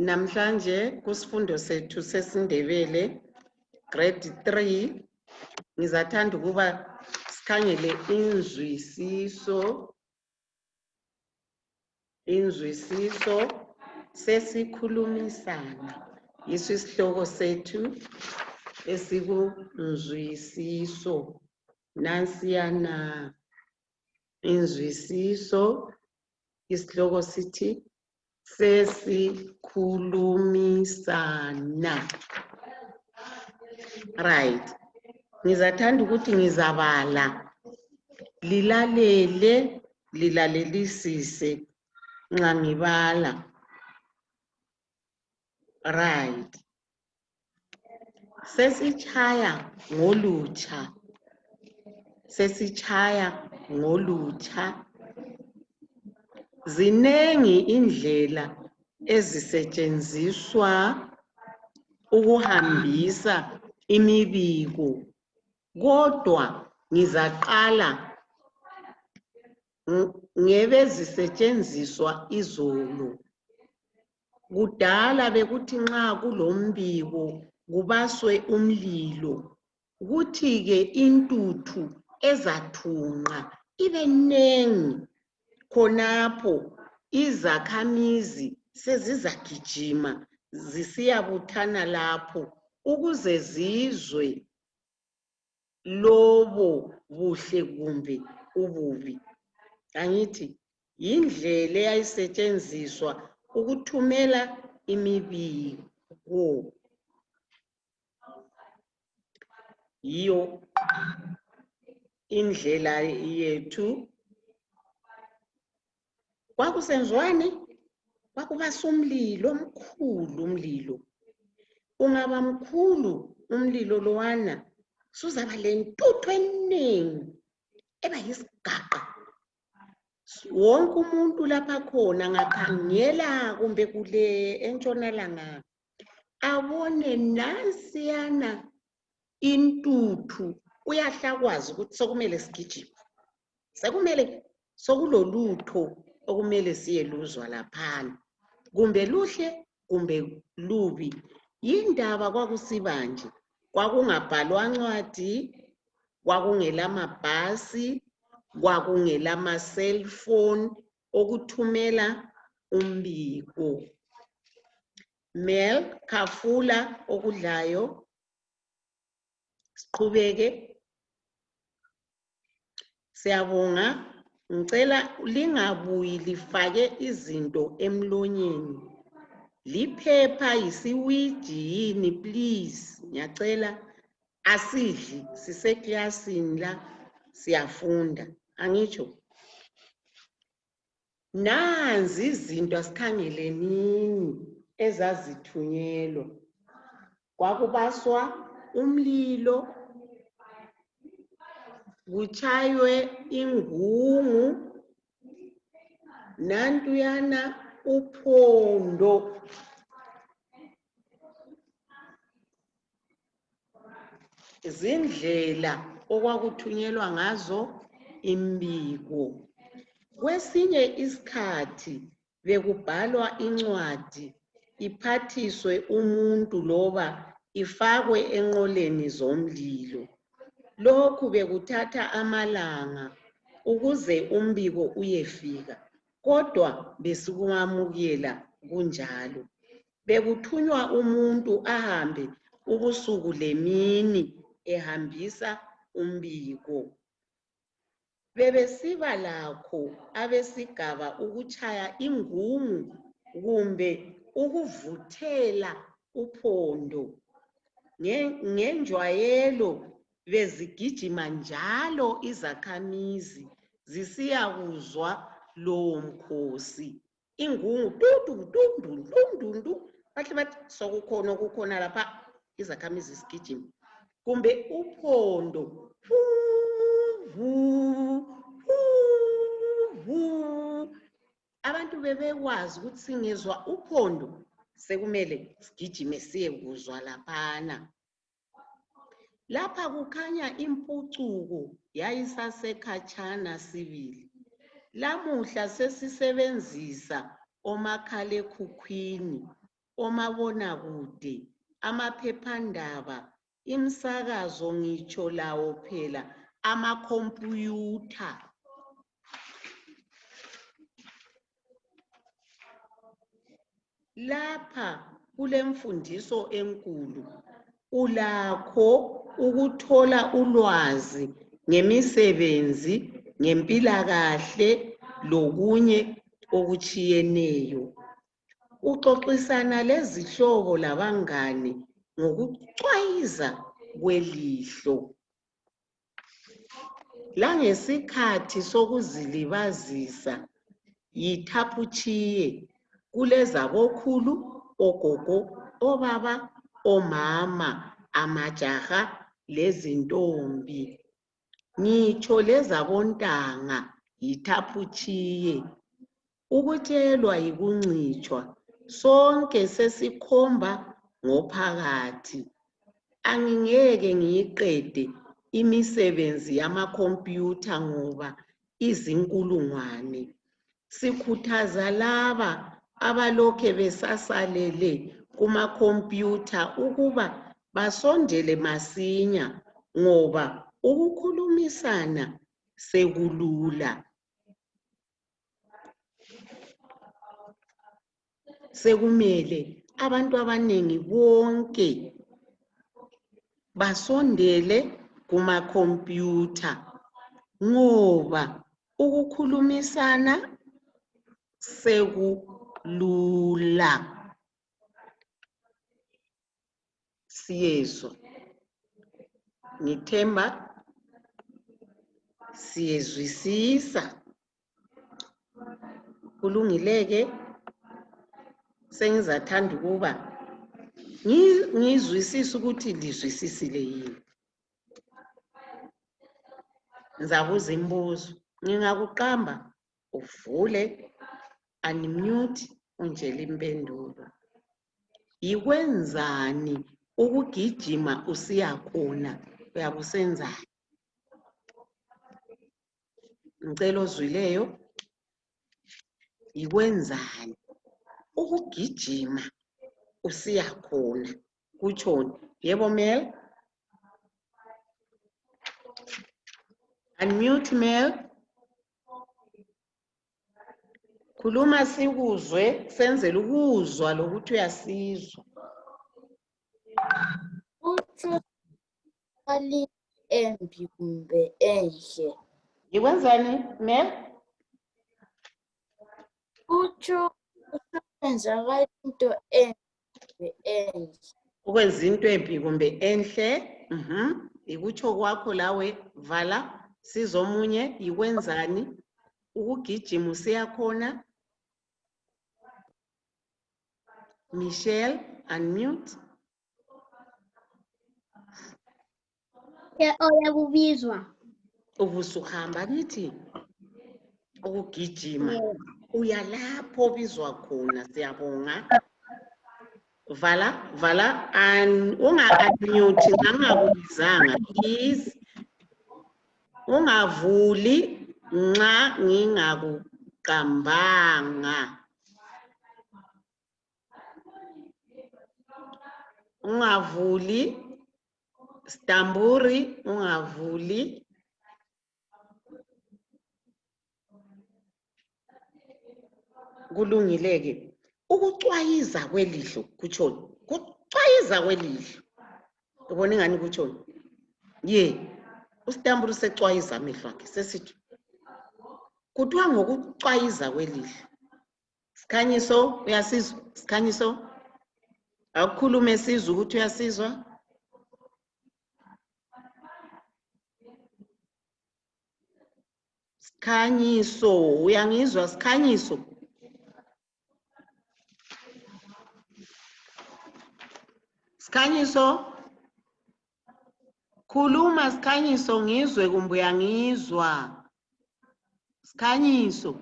Namhlanje kusifundo sethu sesiNdebele grade 3 ngizathanda ukuba sikhangele inzwisiso sesikhulumisana. Yiso isihloko sethu esikunzwisiso. Nansiyana inzwisiso, isihloko sithi Sesikhulumisana. Right. Ngizathanda ukuthi ngizabala lilalelisise nxa ngibala. Right. Sesichaya ngolutsha. Zinengi indlela ezisetshenziswa ukuhambisa imibiko, kodwa ngizaqala ngebezisetshenziswa izolo. Kudala bekuthi nxa kulombiko kubaswe umlilo, kuthi-ke intuthu ezathunqa ibe nengi. Khonapho izakhamizi sezizagijima zisiyabuthana lapho ukuze zizwe lobo buhle kumbe ububi. Angithi yindlela eyayisetshenziswa ukuthumela imibiko. Yiyo indlela yethu. Kwakusenziwani? Kwakubasa umlilo omkhulu. Ungaba mkhulu umlilo lowana, suzaba lentuthu eningi eba yisigaqa. Wonke umuntu lapha khona ngakhangela kumbe kule entshonalanga abone nansiyana intuthu, uyahlakwazi ukuthi sokumele sigijime. Sekumele sokulolutho okumele siyeluzwa laphana. Kumbe luhle kumbe lubi. Yindaba kwakusiba nje. Kwakungabhalwa ncwadi, kwakungelamabhasi, kwakungelama-cellphone okuthumela umbiko. Mel, khafula okudlayo. Siqhubeke. Siyabonga. Ngicela lingabuyi lifake izinto emlonyeni. Liphepha yisiwiji yini please. Ngiyacela asidli siseklasini la siyafunda. Angitsho. Nanzi izinto asikhangelenini ezazithunyelwa. Kwakubaswa umlilo, kuchaywe ingungu, nantuyana uphondo. Izindlela okwakuthunyelwa ngazo imbiko. Kwesinye isikhathi bekubhalwa incwadi iphathiswe umuntu loba ifakwe enqoleni zomlilo. Lokhu bekuthatha amalanga ukuze umbiko uyefika, kodwa besikumamukela kunjalo. Bekuthunywa umuntu ahambe ubusuku lemini ehambisa umbiko. Bebesiba lakho abesigaba ukuchaya ingungu kumbe ukuvuthela uphondo. Ngenjwayelo bezigijima njalo izakhamizi zisiyakuzwa lowo mkhosi. Ingungu tundu. Bahle bathi sokukhona lapha izakhamizi zigijima. Kumbe uphondo. Abantu bebekwazi ukuthi singezwa uphondo sekumele sigijime siyekuzwa laphana. Lapha kukhanya impucuko yayisasekhatshana sibili. Lamuhla sesisebenzisa omakhalekhukhwini omabonakude, amaphephandaba, imsakazo ngitsho lawo phela amakhompuyutha. Lapha kulemfundiso enkulu. Ulakho ukuthola ulwazi ngemisebenzi, ngempilakahle lokunye okutshiyeneyo. Uxoxisana lezihlobo labangane ngokucwayiza kwelihlo. Langesikhathi sokuzilibazisa yithaphutshiye. Kulezabokhulu, ogogo, obaba, omama, amajaha lezintombi. Ngitsho lezabontanga yithaphutshiye. Ukutshelwa yikuncitshwa. Sonke sesikhomba ngophakathi. Angingeke ngiyiqede imisebenzi yamakhompiyutha ngoba izinkulungwane. Sikhuthaza laba abalokhe besasalele kumakhompiyutha ukuba basondele masinya ngoba ukukhulumisana sekulula. Sekumele abantu abanengi bonke basondele kumakhompiyutha ngoba ukukhulumisana sekulula. Siyezwa. Ngithemba siyezwisisa. Kulungileke sengizathanda ukuba ngizwisise ukuthi lizwisisile yini. Ngizabuza imibuzo. Ngingakuqamba uvule, unmute, unjele impendulo. Yikwenzani ukugijima usiyakhona? Uyabe usenzani? Ngicela ozwileyo. Yikwenzani ukugijima usiyakhona? Kutshoni? Yebo Mel? Unmute Mel. Khuluma sikuzwe, senzele ukuzwa lokuthi uyasizwa. Utsho ali embi kumbe enhle. Yikwenzani Mel? Utsho kwenzakala into embi enhle. Ukwenza into embi kumbe enhle. Ikutsho kwakho lawe. Vala sizomunye. Yikwenzani ukugijima usiyakhona? Michelle, unmute. Uyakubizwa. Ubusuhamba nithi ukugijima. Uyalapho bizwa khona. Siyabonga. Vala unga-unmute ngangakubizanga please. Ungavuli nxa ngingakuqambanga. Ungavuli. Stamburi, ungavuli. Kulungileke. Ukucwayiza kwelihlo kutshoni? Kucwayiza kwelihlo. Ubona ingani kutshoni? Ustamburi secwayiza amehlo akhe sesithi. Kuthiwa ngokucwayiza kwelihlo. Sikhanyiso, uyasizwa? Sikhanyiso. Akukhulume sizwe ukuthi uyasizwa. Sikhanyiso, uyangizwa sikhanyiso? Sikhanyiso. Khuluma sikhanyiso ngizwe kumbe uyangizwa? Sikhanyiso.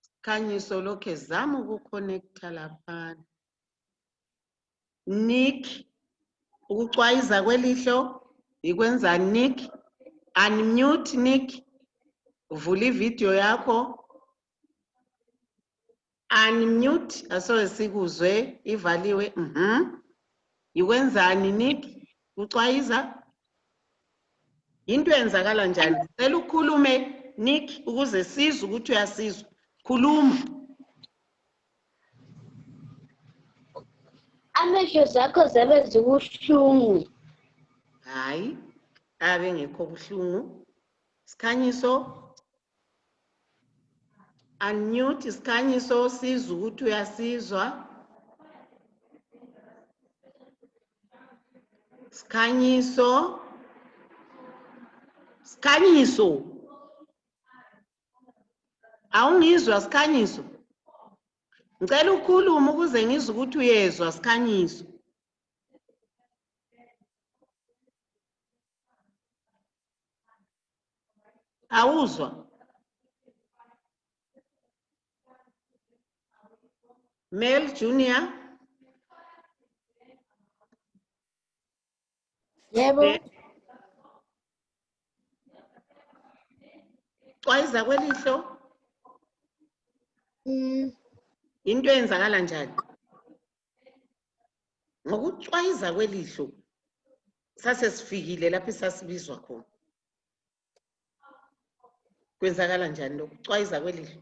Sikhanyiso lokhe zama ukuconnecta laphana. Nick, ukucwayiza kwelihlo. Ikwenza Nick? Unmute Nick. Vula ivideo yakho. Unmute asoke sikuzwe ivaliwe. Ikwenzani Nick? Ucwayiza? Into yenzakala njani? Cela ukhulume Nick ukuze sizwe ukuthi uyasizwa. Khuluma. Amehlo zakho zabe zibuhlungu. Hayi, abe ngekho buhlungu. Sikhanyiso. Unmute isikhanyiso sizwe ukuthi uyasizwa. Sikhanyiso. Sikhanyiso. Awungizwa sikhanyiso. Ngicela ukhulume ukuze ngizwe ukuthi uyezwa sikhanyiso. Awuzwa? Male Junior. Yebo. Cwayiza kwelihlo. Into yenzakala njani? Ngokucwayiza kwelihlo sase sifikile lapho sasibizwa khona. Kwenzakala njani lokucwayiza kwelihlo?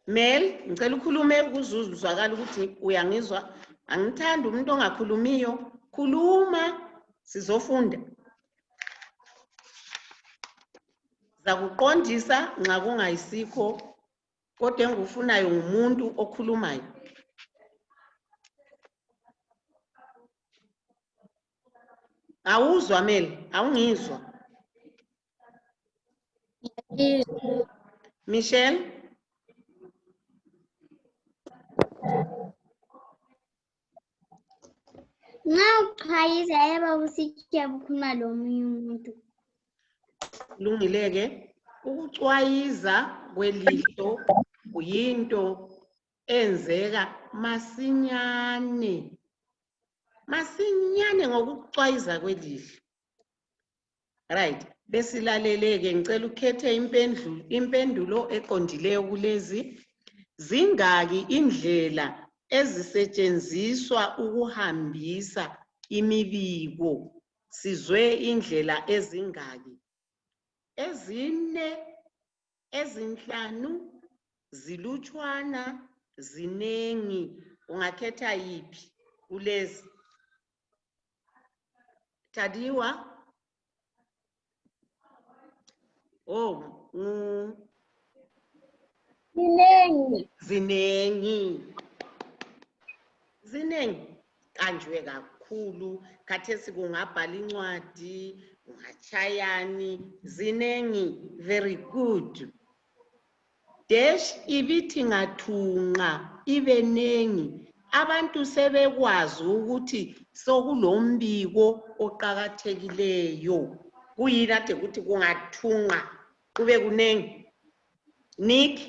Mel, ngicela ukhulume ukuzuzwakala ukuthi uyangizwa. Angithandi umuntu ongakhulumiyo. Khuluma sizofunda. Zakuqondisa nxa kungayisikho kodwa engufunayo ngumuntu okhulumayo. Awuzwa Mel? Awungizwa? Michelle? Nxa uqhayiza yaba usithi bukhuluma lomunye umuntu. Lungileke ukucwayiza kwelihlo kuyinto enzeka masinyane. Masinyane ngokucwayiza kwelihlo. Right. Besilaleleke ngicela ukhethe impendulo eqondileyo kulezi. Zingaki indlela ezisetshenziswa ukuhambisa imibiko? Sizwe indlela ezingaki? 4, 5, zilutshwana, zinengi. Ungakhetha yiphi kulezi? Tadiwa? Oh, Zinengi. Zinengi. Kanjwe kakhulu. Khathesi kungabhala incwadi, ungachayani, zinengi. Very good. Dash ibithi ngathunqa ibe nengi. Abantu sebekwazi ukuthi sokulombiko oqhakathekileyo. Kuyini ade ukuthi kungathunqa kube kunengi? Nick,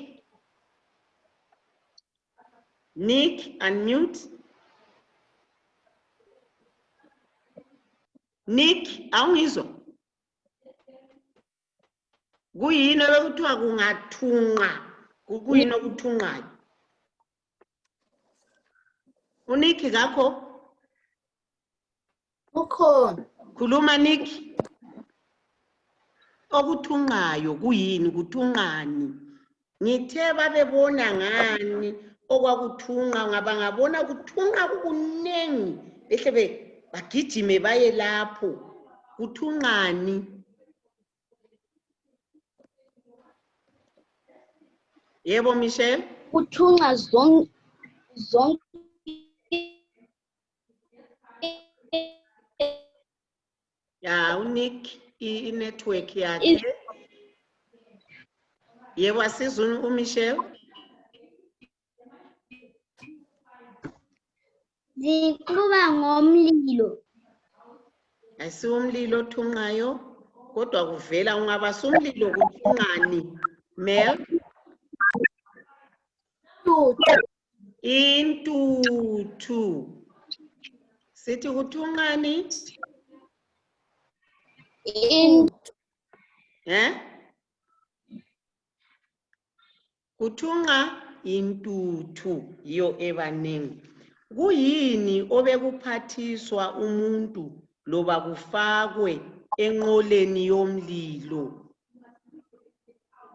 unmute. Nick, awungizwa? Kuyini okuthiwa kungathunqa? Kuyini okuthunqayo? uNick ngakho? Ukhona. Khuluma Nick. Okuthunqayo kuyini? Kuthunqani? Ngithe babebona ngani okwakuthunqa ngaba ngabona kuthunqa kukunengi behle bagijime baye lapho. Kuthunqani? Yebo Michelle? Kuthunqa zonke Ya uNick i-network yakhe. Yebo asizwe uMichelle. Ziqhuba ngomlilo. Ayisiwo umlilo othunqayo kodwa kuvela ungaba sumlilo kuthunqani? Mel? Intuthu. Sithi kuthunqani? Kuthunqa intuthu yiyo ebaningi. Kuyini obekuphathiswa umuntu loba kufakwe enqoleni yomlilo?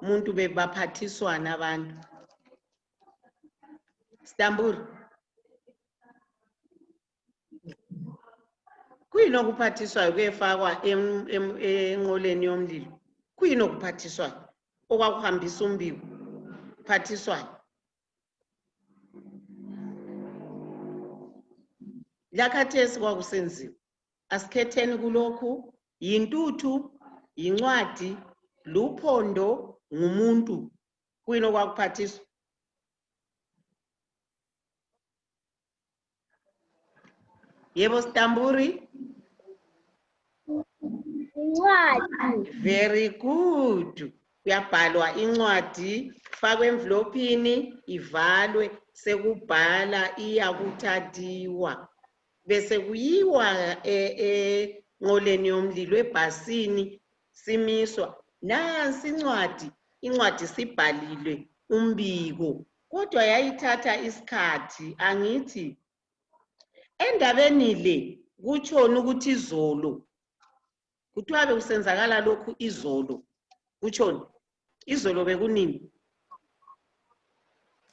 Umuntu bebaphathiswana abantu. Stamburi. Kuyini okuphathiswayo kuyefakwa enqoleni yomlilo? Kuyini okuphathiswayo? Okwakuhambisa umbiko. Phathiswayo. Lakhathesi kwakusenziwa. Asikhetheni kulokhu, yintuthu, yincwadi, luphondo, ngumuntu. Kuyini okwakuphathiswa? Yebo Stamburi? Incwadi. Very good. Kuyabhalwa incwadi, fakwe envelopini, ivalwe, sekubhala iyakuthathiwa. Bese kuyiwa enqoleni yomlilo ebhasini simiswa. Nansi incwadi, incwadi sibhalilwe umbiko. Kodwa yayithatha isikhathi, angithi. Endabeni le kutshoni ukuthi izolo. Kuthiwa bekusenzakala lokhu izolo. Kutshoni? Izolo bekunini?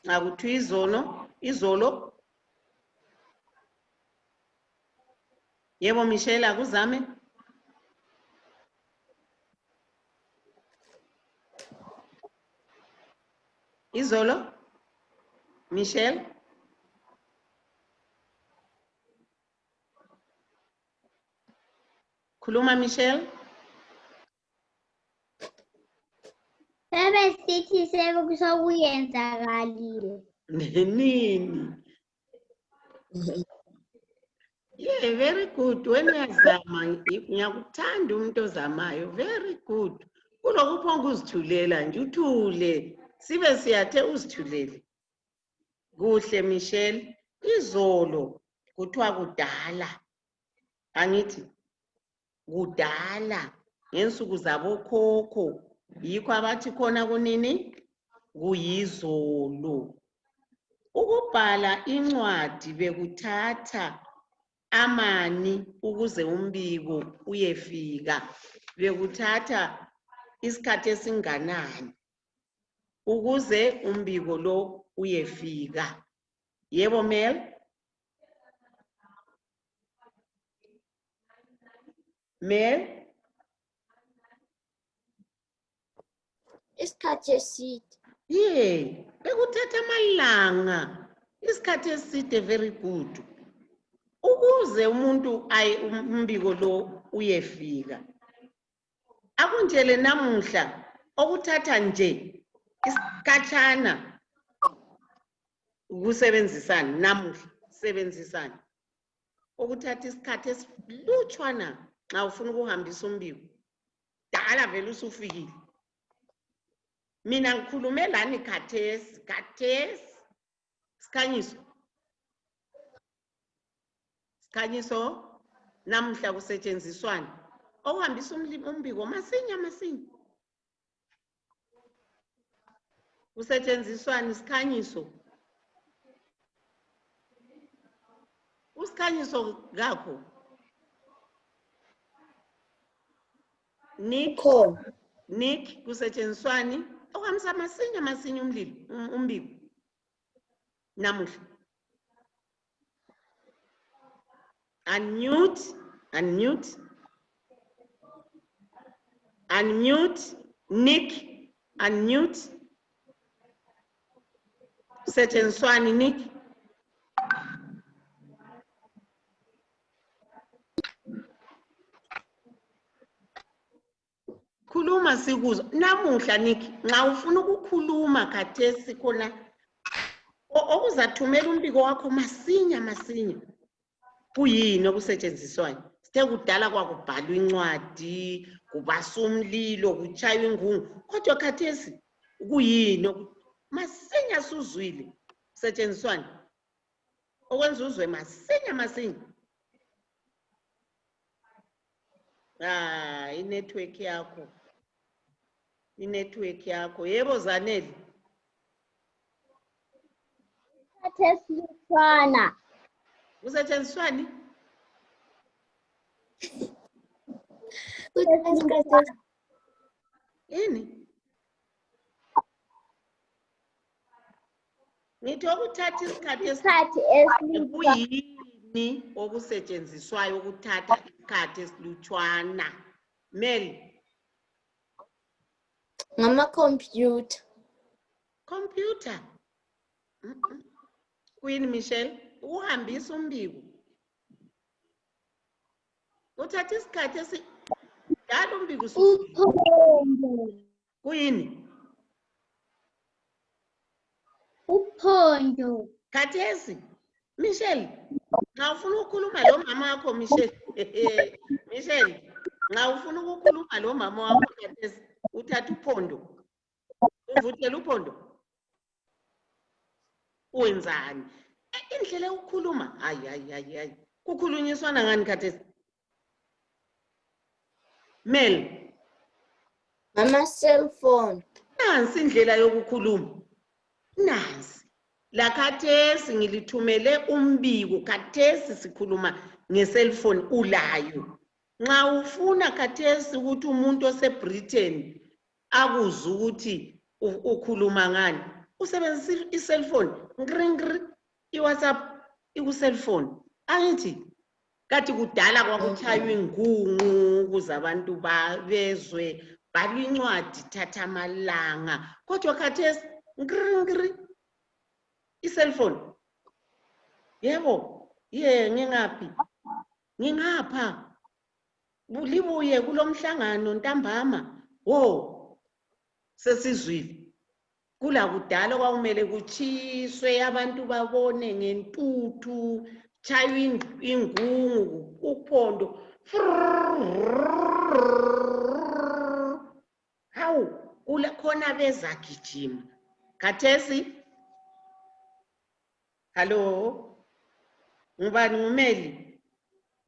Akuthiwa izolo. Yebo Michelle akuzame. Izolo? Michelle? Khuluma Michelle. Sebesithi sekuyenzakalile. Nini? Yeah, very good. When uyazama, ngiyakuthanda umuntu ozamayo. Very good. Kunokuphonga uzithulela nje uthule. Sibe siyathe uzithulele. Kuhle Michelle. Izolo kuthiwa kudala. Angithi kudala ngensuku zabokhokho. Yikho abathi khona kunini? Kuyizolo. Ukubhala incwadi bekuthatha amani ukuze umbiko uyefika. Bekuthatha isikhathi esinganani ukuze umbiko lo uyefika. Yebo Mel? Mel? Isikhathi eside. Yeah, bekuthatha amalanga. Isikhathi eside, very good. Ukuze umuntu umbiko lo uyefika. Akunjele namuhla okuthatha nje isikhatshana ukusebenzisana namuhla sebenzisana. Okuthatha isikhathi esilutshwana nxa ufuna ukuhambisa umbiko. Dala vele usufikile. Mina ngikhulume lani khathesi. Sikhanyiso namuhla kusetshenziswana. Okuhambisa umbiko masinya. Kusetshenziswana isikhanyiso. Usikhanyiso ngakho. Nick kusetshenziswani. Okuhambisa masinya umbiko. Namuhla. Unmute. Nick. Unmute. Kusetshenziswani Nick. Khuluma sikuzwa. Namuhla Nick, nxa ufuna ukukhuluma khathesi khona okuzathumela umbiko wakho masinya. Kuyini okusetshenziswayo? Sithe kudala kwakubhalwa incwadi, kubasa umlilo, kuchaywa ingungu. Kodwa khathesi kuyini? Masinya suzwile. Kusetshenziswani? Okwenza uzwe masinya. Inetwork yakho. Yebo Zanele. isikhathi esilutshwana. Kusetshenziswani? Ini? Ngithi okuthatha isikhathi Isikhathi esilutshwana. kuyini okusetshenziswayo ukuthatha isikhathi esilutshwana? Mel, Ngama-computer. computer. Kuyini Michelle? Uhambisa umbiko. Uthatha isikhathi dala umbiko Uphondo. kuyini? Uphondo. Khathesi Michelle, nxa ufuna ukukhuluma lo mama wakho Michelle. Michelle, nxa ufuna ukukhuluma lo mama wakho khathesi uthatha uphondo. Uvuthela uphondo. Wenzani? Indlela yokukhuluma. Hayi. Kukhulunyiswana ngani khathesi? Mel, Ngama-cellphone. nansi indlela yokukhuluma. Nansi. La khathesi ngilithumele umbiko, khathesi sikhuluma nge-cellphone ulayo. Nxa ufuna khathesi ukuthi umuntu oseBritain akuzwe ukuthi ukhuluma ngani, usebenzisa i-cellphone. Ngri, i-WhatsApp iku-cellphone. Angithi kathi kudala kwakuchaywa ingungu ukuze abantu bezwe, bhalwa incwadi thatha amalanga. Kodwa khathesi ngri i-cellphone. Yebo, ngingaphi? Ngingapha. Libuye kulomhlangano ntambama. Wo, sesizwile. Kula kudala kwakumele kuchiswe abantu babone ngentuthu, chaywa ingungu, uphondo. Hawu, khona bezagijima. Khathesi, hello, ngubani ngumeli?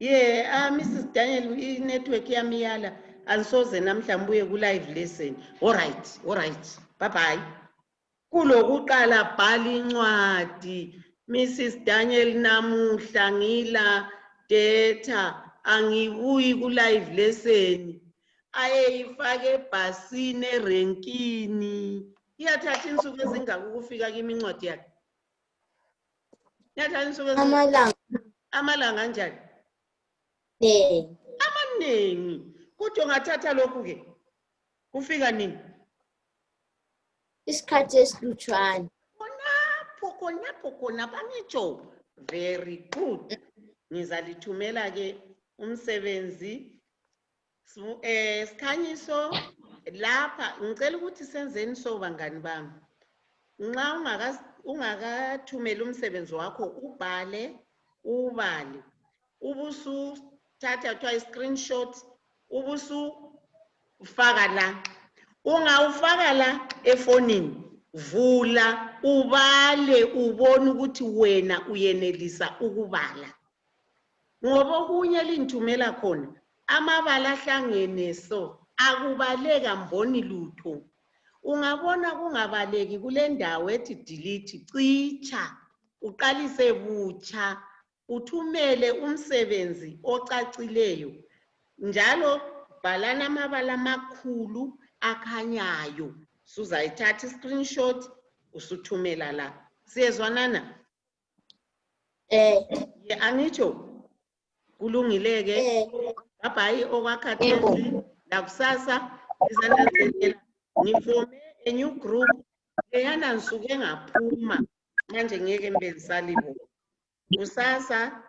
Mrs. Daniel, i-network yami yala. Ansoze namhlanje uye ku-live lesson. All right. Bye. Kulokuqala bhala incwadi. Mrs. Daniel, namuhla ngila data, angibuyi ku-live lesson. Ayeyifake ebhasini erenkini. Iyathatha insuku ezingaki ukufika kimi incwadi yakhe? Iyathatha insuku Amalanga. amalanga kanjani? Amaningi. Kodwa ungathatha lokhu-ke. Kufika nini? Isikhathi esilutshwana. Khonapho angitsho. Very good. Ngizalithumela-ke umsebenzi. Sikhanyiso lapha ngicela ukuthi senzeni so bangani bami. Nxa ungakathumela umsebenzi wakho ubhale, ubale. Ubusu thatha kuthiwa i-screenshot, ubusu ufaka la. Ungawufaka la efonini, vula, ubale, ubone ukuthi wena uyenelisa ukubala. Ngoba okunye lingithumela khona, amabala ahlangene so, akubaleka mboni lutho. Ungabona kungabaleki kule ndawo ethi delete, cicha, uqalise butsha, uthumele umsebenzi ocacileyo. Njalo bhalana amabala amakhulu akhanyayo. Suzayithatha i-screenshot usuthumela la. Siyezwanana? Angitsho kulungileke. Bye okwakhathesi. Lakusasa izananzelela ngifome a new group. Leyana ngisuke ngaphuma manje ngeke mbe ngisalibo. Kusasa